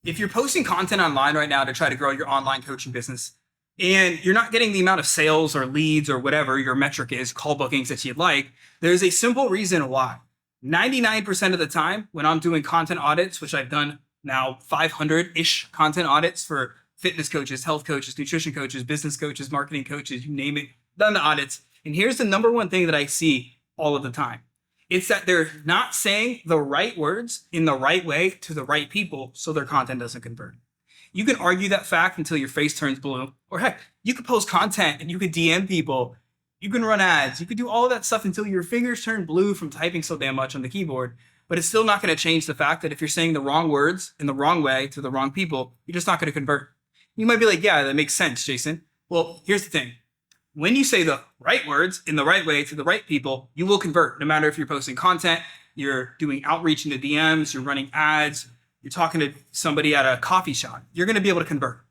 If you're posting content online right now to try to grow your online coaching business and you're not getting the amount of sales or leads or whatever your metric is, call bookings that you'd like, there's a simple reason why. 99% of the time when I'm doing content audits, which I've done now 500-ish content audits for fitness coaches, health coaches, nutrition coaches, business coaches, marketing coaches, you name it, done the audits. And here's the number one thing that I see all of the time. It's that they're not saying the right words in the right way to the right people, so their content doesn't convert. You can argue that fact until your face turns blue, or heck, you could post content and you could DM people, you can run ads, you could do all of that stuff until your fingers turn blue from typing so damn much on the keyboard, but it's still not going to change the fact that if you're saying the wrong words in the wrong way to the wrong people, you're just not going to convert. You might be like, yeah, that makes sense, Jason. Well, here's the thing. When you say the right words in the right way to the right people, you will convert. No matter if you're posting content, you're doing outreach in the DMs, you're running ads, you're talking to somebody at a coffee shop, you're going to be able to convert.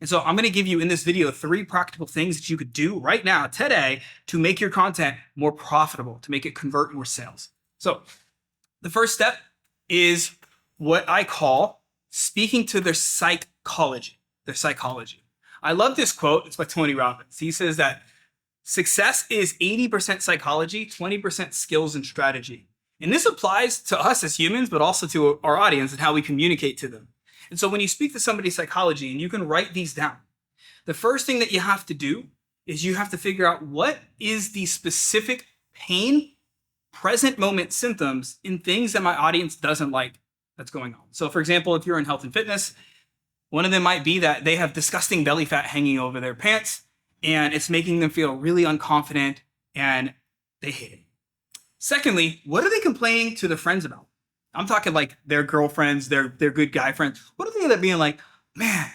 And so I'm going to give you in this video 3 practical things that you could do right now, today, to make your content more profitable, to make it convert more sales. So the first step is what I call speaking to their psychology. I love this quote. It's by Tony Robbins. He says that success is 80% psychology, 20% skills and strategy. And this applies to us as humans, but also to our audience and how we communicate to them. And so when you speak to somebody's psychology, and you can write these down, the first thing that you have to do is you have to figure out what is the specific pain, present moment symptoms in things that my audience doesn't like that's going on. So for example, if you're in health and fitness, one of them might be that they have disgusting belly fat hanging over their pants and it's making them feel really unconfident and they hate it. Secondly, what are they complaining to their friends about? I'm talking like their girlfriends, their good guy friends. What are they end up being like, man,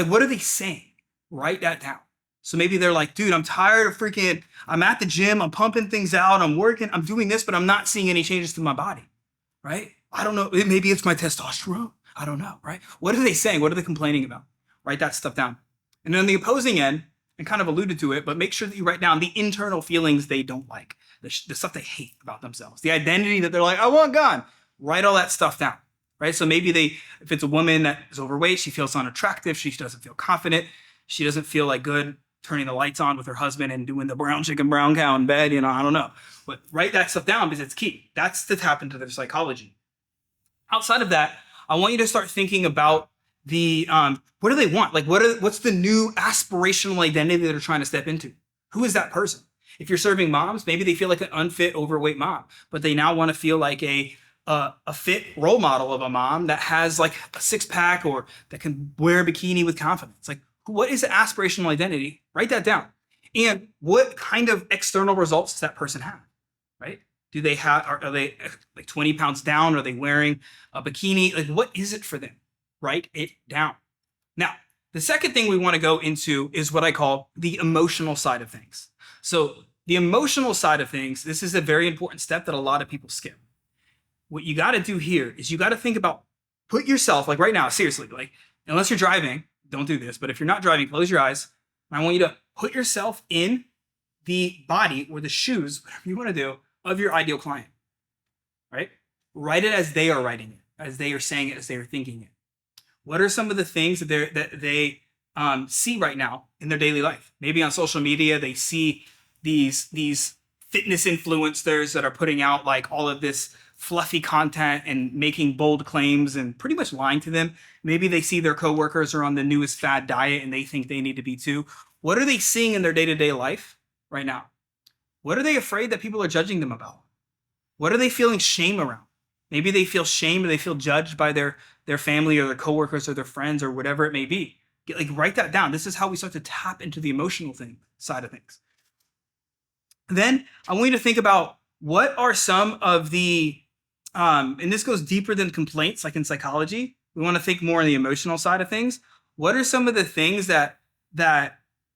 what are they saying? Write that down. So maybe they're like, dude, I'm tired of I'm at the gym, I'm pumping things out, I'm working, I'm doing this, but I'm not seeing any changes to my body, right? I don't know, maybe it's my testosterone. I don't know, right? What are they saying? What are they complaining about? Write that stuff down. And then on the opposing end, and kind of alluded to it, but make sure that you write down the internal feelings they don't like, the stuff they hate about themselves, the identity that they're like, I want gone. Write all that stuff down, right? So maybe if it's a woman that is overweight, she feels unattractive, she doesn't feel confident, she doesn't feel like good turning the lights on with her husband and doing the brown chicken, brown cow in bed, I don't know. But write that stuff down because it's key. That's to tap into their psychology. Outside of that, I want you to start thinking about what do they want? Like, what's the new aspirational identity that they're trying to step into? Who is that person? If you're serving moms, maybe they feel like an unfit, overweight mom, but they now want to feel like a fit role model of a mom that has like a 6-pack or that can wear a bikini with confidence. Like, what is the aspirational identity? Write that down. And what kind of external results does that person have, right? Do they have, are they like 20 pounds down? Are they wearing a bikini? Like, what is it for them? Write it down. Now, the second thing we want to go into is what I call the emotional side of things. So the emotional side of things, this is a very important step that a lot of people skip. What you got to do here is you got to think about, put yourself, like right now, seriously, like unless you're driving, don't do this. But if you're not driving, close your eyes. And I want you to put yourself in the body or the shoes, whatever you want to do, of your ideal client, right? Write it as they are writing it, as they are saying it, as they are thinking it. What are some of the things that they see right now in their daily life? Maybe on social media, they see these fitness influencers that are putting out like all of this fluffy content and making bold claims and pretty much lying to them. Maybe they see their coworkers are on the newest fad diet and they think they need to be too. What are they seeing in their day-to-day life right now? What are they afraid that people are judging them about? What are they feeling shame around? Maybe they feel shame or they feel judged by their family or their coworkers or their friends or whatever it may be. Write that down. This is how we start to tap into the emotional side of things. Then I want you to think about what are some of the, and this goes deeper than complaints, like in psychology. We want to think more on the emotional side of things. What are some of the things that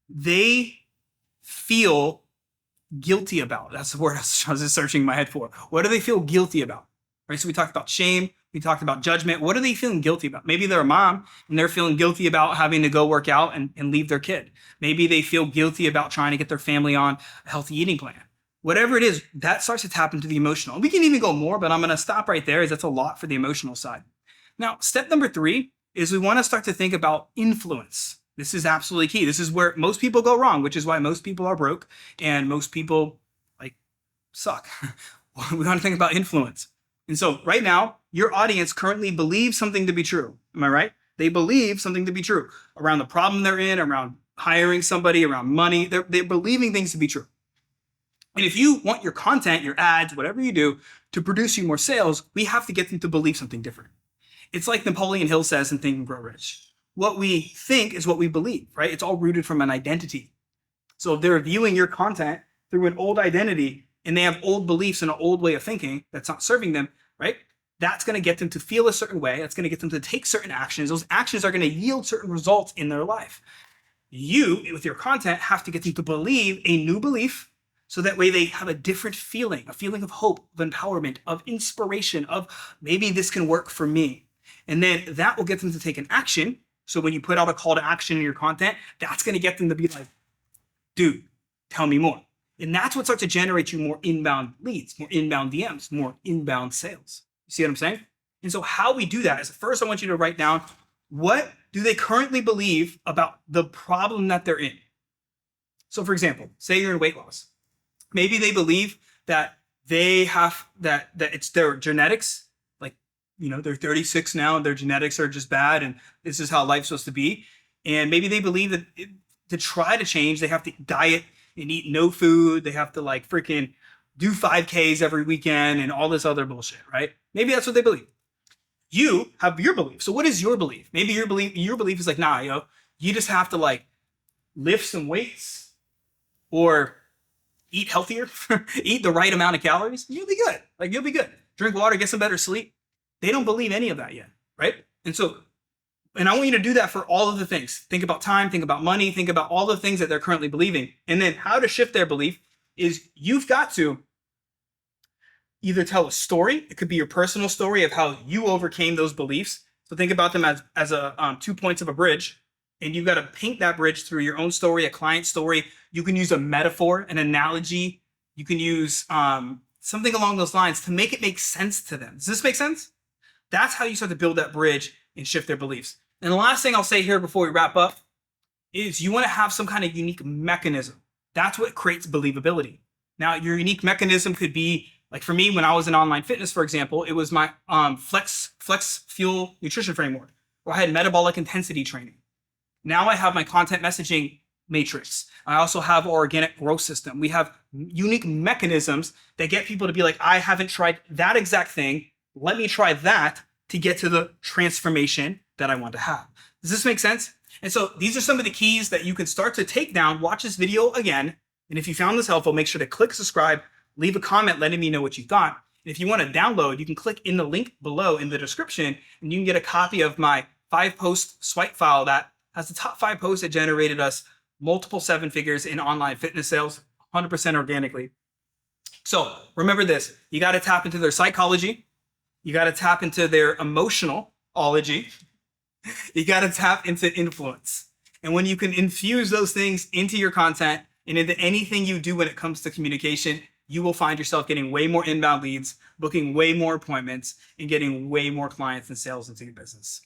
they feel guilty about? That's the word I was just searching in my head for. What do they feel guilty about? Right. So we talked about shame. We talked about judgment. What are they feeling guilty about? Maybe they're a mom and they're feeling guilty about having to go work out and leave their kid. Maybe they feel guilty about trying to get their family on a healthy eating plan. Whatever it is, that starts to tap into the emotional. We can even go more, but I'm going to stop right there as that's a lot for the emotional side. Now, step number 3 is we want to start to think about influence. This is absolutely key. This is where most people go wrong, which is why most people are broke and most people like suck. We want to think about influence. And so right now, your audience currently believes something to be true. Am I right? They believe something to be true around the problem they're in, around hiring somebody, around money. They're believing things to be true. And if you want your content, your ads, whatever you do to produce you more sales, we have to get them to believe something different. It's like Napoleon Hill says in Think and Grow Rich. What we think is what we believe, right? It's all rooted from an identity. So if they're viewing your content through an old identity and they have old beliefs and an old way of thinking that's not serving them, right? That's going to get them to feel a certain way. That's going to get them to take certain actions. Those actions are going to yield certain results in their life. You, with your content, have to get them to believe a new belief so that way they have a different feeling, a feeling of hope, of empowerment, of inspiration, of maybe this can work for me. And then that will get them to take an action. So when you put out a call to action in your content, that's going to get them to be like, dude, tell me more. And that's what starts to generate you more inbound leads, more inbound DMs, more inbound sales. You see what I'm saying? And so how we do that is first I want you to write down, what do they currently believe about the problem that they're in? So for example, say you're in weight loss. Maybe they believe that they have, that it's their genetics. They're 36 now and their genetics are just bad and this is how life's supposed to be. And maybe they believe that to try to change, they have to diet and eat no food. They have to like freaking do 5Ks every weekend and all this other bullshit, right? Maybe that's what they believe. You have your belief. So what is your belief? Maybe your belief is like, nah, you just have to like lift some weights or eat healthier, eat the right amount of calories. You'll be good. Like you'll be good. Drink water, get some better sleep. They don't believe any of that yet, right? And I want you to do that for all of the things. Think about time, think about money, think about all the things that they're currently believing. And then how to shift their belief is you've got to either tell a story. It could be your personal story of how you overcame those beliefs. So think about them as 2 points of a bridge. And you've got to paint that bridge through your own story, a client story. You can use a metaphor, an analogy. You can use something along those lines to make it make sense to them. Does this make sense? That's how you start to build that bridge and shift their beliefs. And the last thing I'll say here before we wrap up is you want to have some kind of unique mechanism. That's what creates believability. Now, your unique mechanism could be, like for me, when I was in online fitness, for example, it was my flex fuel nutrition framework, where I had metabolic intensity training. Now I have my content messaging matrix. I also have our organic growth system. We have unique mechanisms that get people to be like, I haven't tried that exact thing. Let me try that to get to the transformation that I want to have. Does this make sense? And so these are some of the keys that you can start to take down. Watch this video again. And if you found this helpful, make sure to click subscribe, leave a comment letting me know what you thought. And if you want to download, you can click in the link below in the description and you can get a copy of my 5-post swipe file that has the top 5 posts that generated us multiple 7 figures in online fitness sales, 100% organically. So remember this, you got to tap into their psychology. You got to tap into their emotionalology. You got to tap into influence. And when you can infuse those things into your content and into anything you do when it comes to communication, you will find yourself getting way more inbound leads, booking way more appointments, and getting way more clients and sales into your business.